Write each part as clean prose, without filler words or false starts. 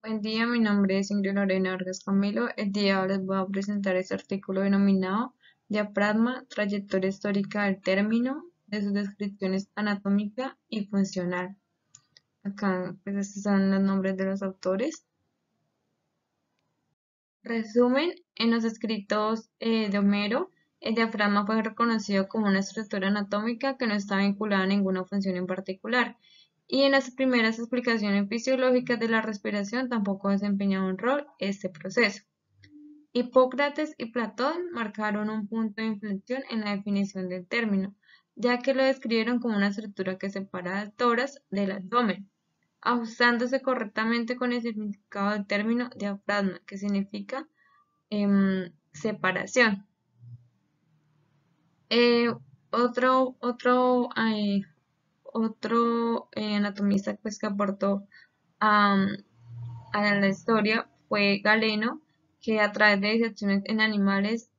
Buen día, mi nombre es Ingrid Lorena Vargas Camilo. El día de hoy les voy a presentar este artículo denominado Diafragma, trayectoria histórica del término, de sus descripciones anatómica y funcional. Acá, pues estos son los nombres de los autores. Resumen, en los escritos de Homero, el diafragma fue reconocido como una estructura anatómica que no está vinculada a ninguna función en particular, y en las primeras explicaciones fisiológicas de la respiración tampoco desempeñaba un rol este proceso. Hipócrates y Platón marcaron un punto de inflexión en la definición del término, ya que lo describieron como una estructura que separa el tórax del abdomen, ajustándose correctamente con el significado del término diafragma, que significa separación. Eh, otro anatomista pues, que aportó a, a la historia fue Galeno, que a través de disecciones en animales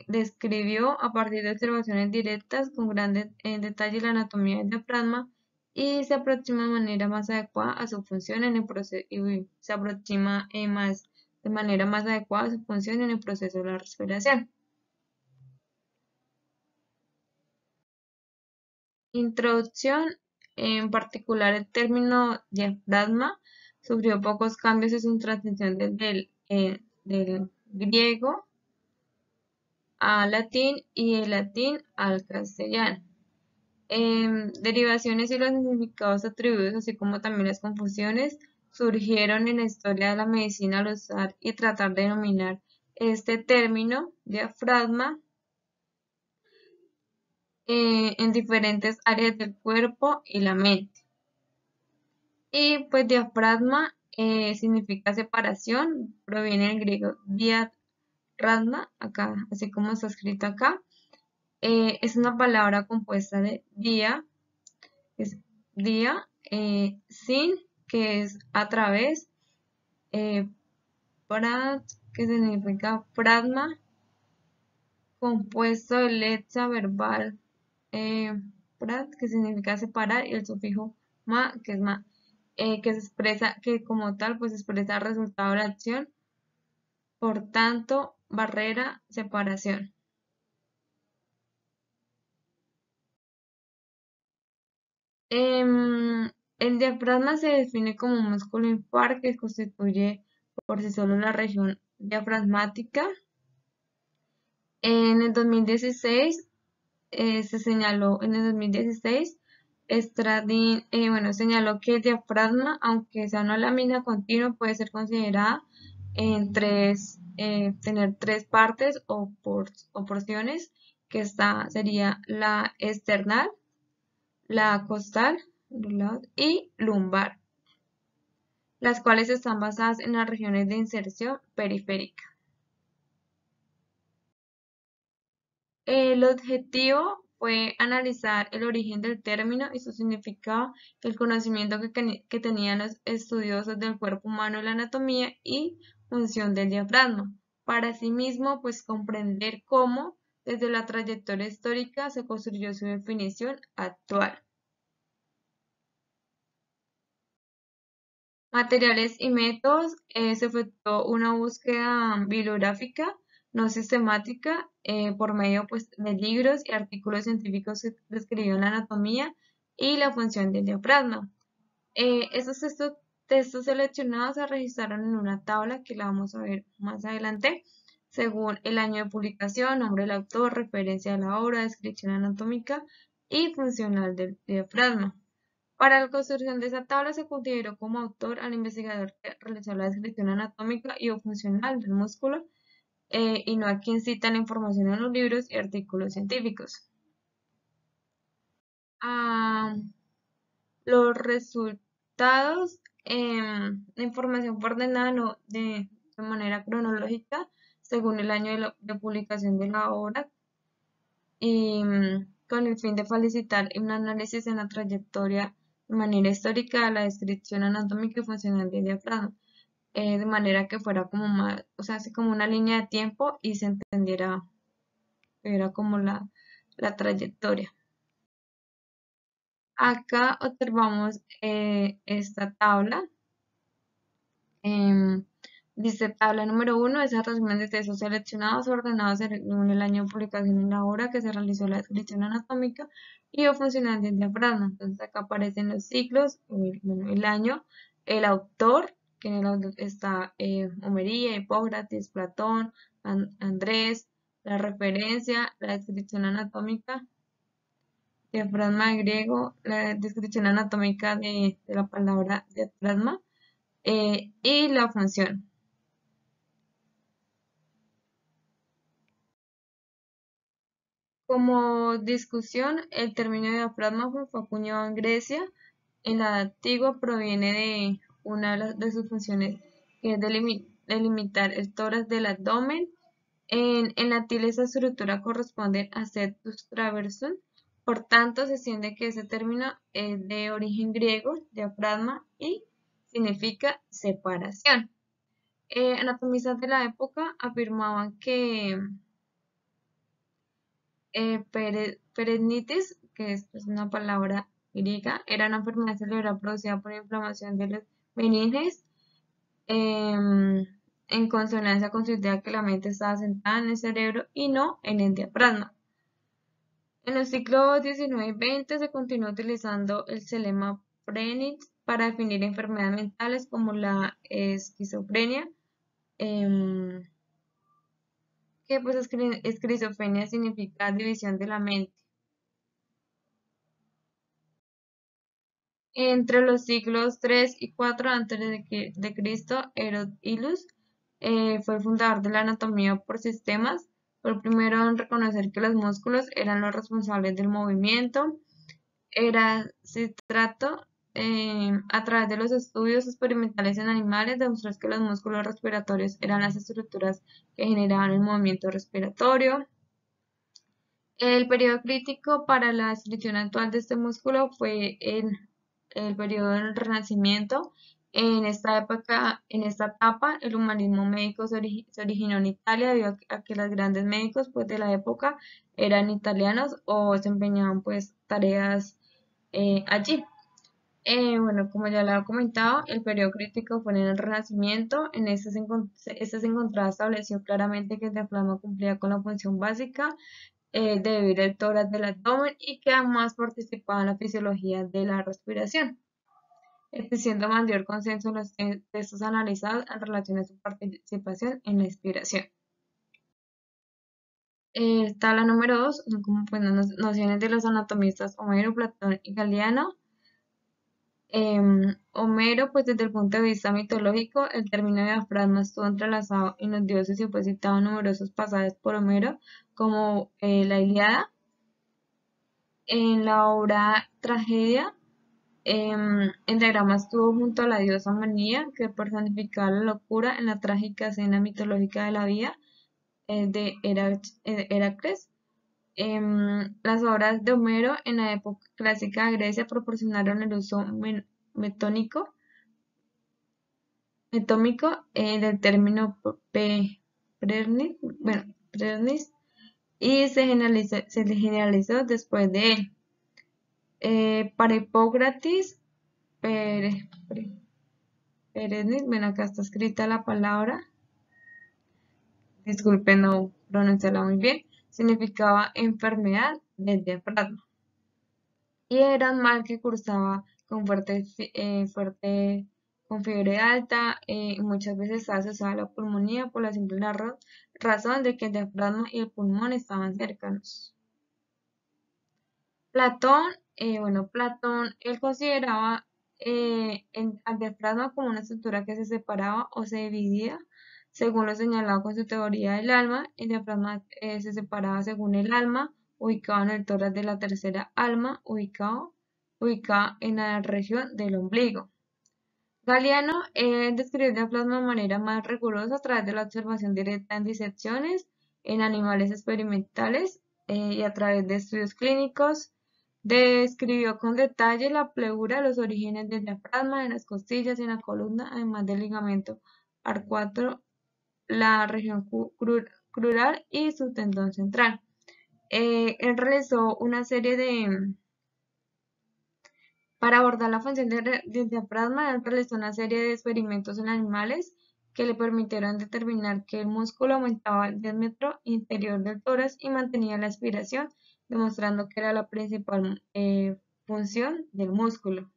describió a partir de observaciones directas con grandes detalle la anatomía del diafragma y se aproxima de manera más adecuada a su función en el proceso y se aproxima de manera más adecuada a su función en el proceso de la respiración. Introducción. En particular, el término diafragma sufrió pocos cambios en su transición desde del griego al latín y el latín al castellano. Derivaciones y los significados atribuidos, así como también las confusiones, surgieron en la historia de la medicina al usar y tratar de denominar este término, diafragma, en diferentes áreas del cuerpo y la mente. Y pues diafragma significa separación, proviene del griego diafragma, acá, así como está escrito acá. Es una palabra compuesta de es día, sin, que es a través, eh, prat, que significa pragma, compuesto de letra verbal, eh, prat, que significa separar, y el sufijo ma, que es ma, que se expresa, que como tal, pues expresa el resultado de la acción, por tanto, barrera, separación. Em, el diafragma se define como un músculo impar que constituye por sí solo la región diafragmática. En el 2016 se señaló, en el 2016, Stradin, bueno, señaló que el diafragma, aunque sea una lámina continua, puede ser considerada en tener tres partes o porciones, que sería la external, la costal y lumbar, las cuales están basadas en las regiones de inserción periférica. El objetivo fue analizar el origen del término y su significado, el conocimiento que tenían los estudiosos del cuerpo humano, la anatomía y función del diafragma. Para asimismo, pues comprender cómo, desde la trayectoria histórica, se construyó su definición actual. Materiales y métodos. Se efectuó una búsqueda bibliográfica no sistemática por medio pues, de libros y artículos científicos que describían la anatomía y la función del diafragma. Estos textos seleccionados se registraron en una tabla que la vamos a ver más adelante, según el año de publicación, nombre del autor, referencia a la obra, descripción anatómica y funcional del diafragma. Para la construcción de esa tabla se consideró como autor al investigador que realizó la descripción anatómica y o funcional del músculo y no a quien cita la información en los libros y artículos científicos. Ah, los resultados, la información fue ordenada de manera cronológica según el año de publicación de la obra y con el fin de facilitar un análisis en la trayectoria de manera histórica de la descripción anatómica y funcional del diafragma, de manera que fuera como más, o sea, así como una línea de tiempo y se entendiera, era como la trayectoria. Acá observamos esta tabla Em, Dice tabla número 1, es el resumen de textos seleccionados ordenados según el año de publicación en la obra que se realizó la descripción anatómica y o funcional del diafragma. Entonces acá aparecen los ciclos, bueno, el año, el autor, que en el autor está Homería, Hipócrates, Platón, Andrés, la referencia, la descripción anatómica, diafragma griego, la descripción anatómica de la palabra diafragma y la función. Como discusión, el término diafragma fue acuñado en Grecia. En la antigua proviene de una de sus funciones, que es delimitar el tórax del abdomen. En latín esa estructura corresponde a septus traversum. Por tanto, se entiende que ese término es de origen griego, diafragma, y significa separación. Anatomistas de la época afirmaban que peritonitis, que es pues, una palabra griega, era una enfermedad cerebral producida por inflamación de los meninges, em, en consonancia con su idea que la mente estaba sentada en el cerebro y no en el diafragma. En los siglos XIX y XX se continuó utilizando el celema Prenix para definir enfermedades mentales como la esquizofrenia, em, que pues esquizofrenia significa división de la mente. Entre los siglos III y IV a.C., Herodilus fue el fundador de la anatomía por sistemas. Fue el primero en reconocer que los músculos eran los responsables del movimiento. Erasistrato, a través de los estudios experimentales en animales, demostró que los músculos respiratorios eran las estructuras que generaban el movimiento respiratorio. El periodo crítico para la descripción actual de este músculo fue el periodo del Renacimiento. En esta época, en esta etapa, el humanismo médico se originó en Italia debido a que los grandes médicos pues, de la época eran italianos o desempeñaban pues tareas allí. Bueno, como ya lo he comentado, el periodo crítico fue en el Renacimiento. En este se encontraba establecido claramente que el diafragma cumplía con la función básica de vivir el tórax del abdomen y que además participaba en la fisiología de la respiración, existiendo mayor consenso en los textos analizados en relación a su participación en la inspiración. Tabla número 2 son como pues, nociones de los anatomistas Homero, Platón y Galiano. Homero, pues desde el punto de vista mitológico, el término diafragma estuvo entrelazado en los dioses y fue citado en numerosos pasajes por Homero, como la Ilíada. En la obra Tragedia, el diagrama estuvo junto a la diosa Manía, que personificaba la locura en la trágica escena mitológica de la vida de Heracles. Las obras de Homero en la época clásica de Grecia proporcionaron el uso metómico del término pernis, y se generalizó después de él. Para Hipócrates, perennis, bueno, acá está escrita la palabra, disculpe, no pronunciarla muy bien, significaba enfermedad del diafragma. Y era un mal que cursaba con con fiebre alta, y muchas veces estaba asociada a la pulmonía por la simple razón de que el diafragma y el pulmón estaban cercanos. Platón, Platón, él consideraba al diafragma como una estructura que se separaba o se dividía según lo señalado con su teoría del alma. El diafragma se separaba según el alma, ubicado en el tórax de la tercera alma, ubicada en la región del ombligo. Galiano describió el diafragma de manera más rigurosa a través de la observación directa en disecciones en animales experimentales y a través de estudios clínicos. Describió con detalle la pleura, los orígenes del diafragma, en las costillas y en la columna, además del ligamento arcuato, la región crural y su tendón central. Él realizó una serie Para abordar la función del diafragma, él realizó una serie de experimentos en animales que le permitieron determinar que el músculo aumentaba el diámetro interior del tórax y mantenía la aspiración, demostrando que era la principal función del músculo.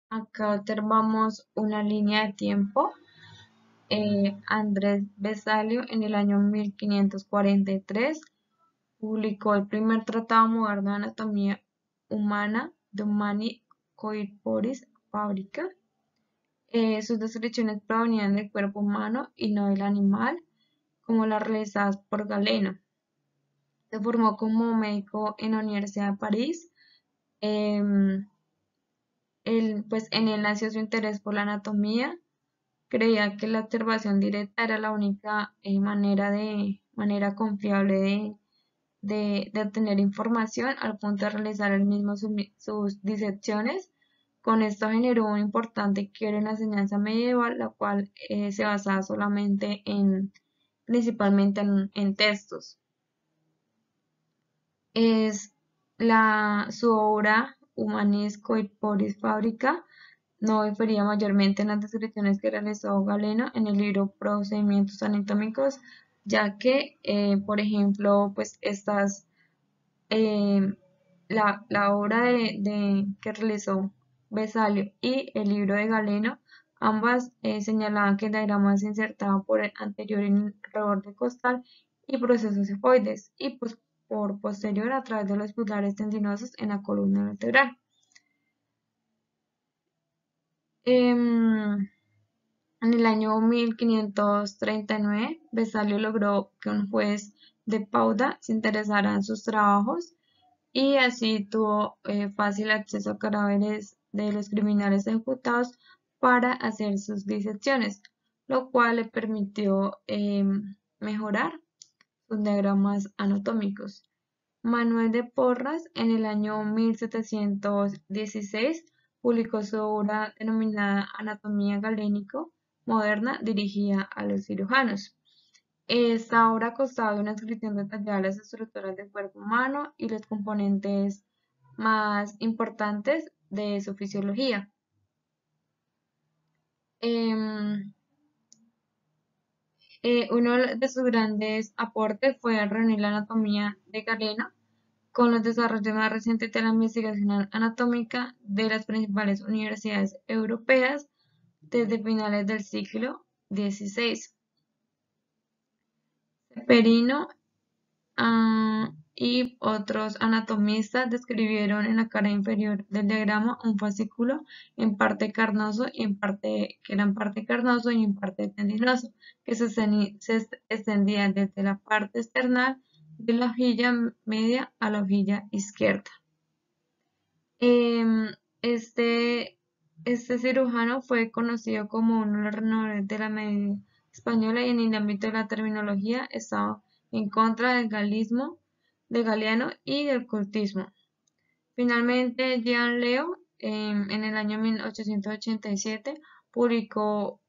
Acá observamos una línea de tiempo. Andrés Vesalio en el año 1543 publicó el primer tratado moderno de anatomía humana, De Humani Corporis Fabrica. Sus descripciones provenían del cuerpo humano y no del animal, como las realizadas por Galeno. Se formó como médico en la Universidad de París. Em, pues en él nació su interés por la anatomía. Creía que la observación directa era la única manera confiable de obtener información al punto de realizar él mismo sus disecciones. Con esto generó un importante quiebre en la enseñanza medieval, la cual se basaba solamente principalmente en textos. Su obra Humanis Corporis Fabrica no difería mayormente en las descripciones que realizó Galeno en el libro Procedimientos Anatómicos, ya que, por ejemplo, pues eh, la obra que realizó Vesalio y el libro de Galeno, ambas señalaban que el diagrama se insertaba por el anterior en el reborde costal y procesos cefoides, y pues por posterior a través de los pilares tendinosos en la columna vertebral. Em, en el año 1539, Vesalio logró que un juez de Pauda se interesara en sus trabajos y así tuvo fácil acceso a cadáveres de los criminales ejecutados para hacer sus disecciones, lo cual le permitió mejorar sus diagramas anatómicos. Manuel de Porras, en el año 1716, publicó su obra denominada Anatomía Galénico moderna, dirigida a los cirujanos. Esta obra constaba de una descripción detallada de las estructuras del cuerpo humano y los componentes más importantes de su fisiología. Em, Uno de sus grandes aportes fue reunir la anatomía de Galeno con los desarrollos más recientes de la investigación anatómica de las principales universidades europeas desde finales del siglo XVI. Perino y otros anatomistas describieron en la cara inferior del diagrama un fascículo en parte carnoso y que era en parte carnoso y en parte tendinoso, que se extendía desde la parte externa de la hojilla media a la hojilla izquierda. Em, este, este cirujano fue conocido como uno de los renombres de la medicina española y en el ámbito de la terminología estaba en contra del de Galeano y del cultismo. Finalmente, Jean Leo, en el año 1887, publicó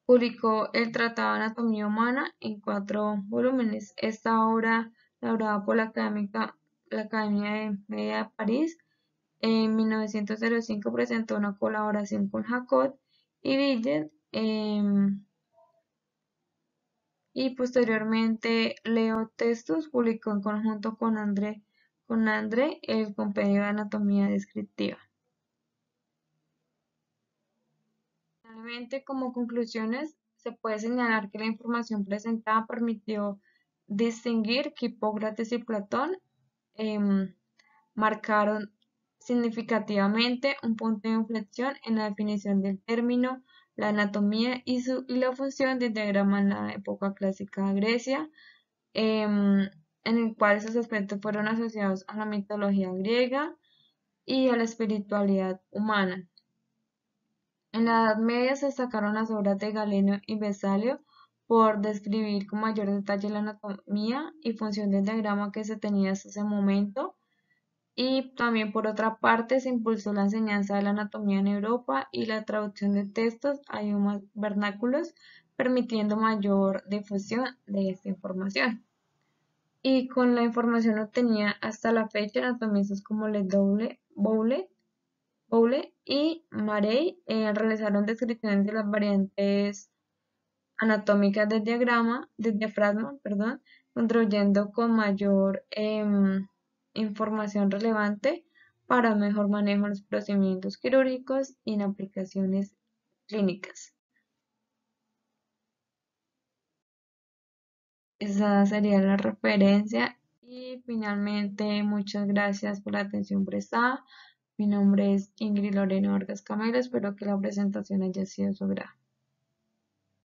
el Tratado de Anatomía Humana en 4 volúmenes. Esta obra, elaborada por la Academia de Media de París, en 1905 presentó una colaboración con Jacob y Villet, y posteriormente Leo Testus publicó en conjunto con André el Compendio de Anatomía Descriptiva. Finalmente, como conclusiones, se puede señalar que la información presentada permitió distinguir que Hipócrates y Platón em, marcaron significativamente un punto de inflexión en la definición del término, la anatomía y la función del diagrama en la época clásica de Grecia, em, en el cual esos aspectos fueron asociados a la mitología griega y a la espiritualidad humana. En la Edad Media se destacaron las obras de Galeno y Vesalio por describir con mayor detalle la anatomía y función del diagrama que se tenía hasta ese momento. Y también por otra parte se impulsó la enseñanza de la anatomía en Europa y la traducción de textos a idiomas vernáculos, permitiendo mayor difusión de esta información. y con la información obtenida hasta la fecha, anatomistas como Bowle y Marey realizaron descripciones de las variantes anatómicas del diafragma, perdón, contribuyendo con mayor información relevante para un mejor manejo de los procedimientos quirúrgicos y en aplicaciones clínicas. Esa sería la referencia y finalmente muchas gracias por la atención prestada. Mi nombre es Ingrid Lorena Vargas Camelo. Espero que la presentación haya sido de su agrado.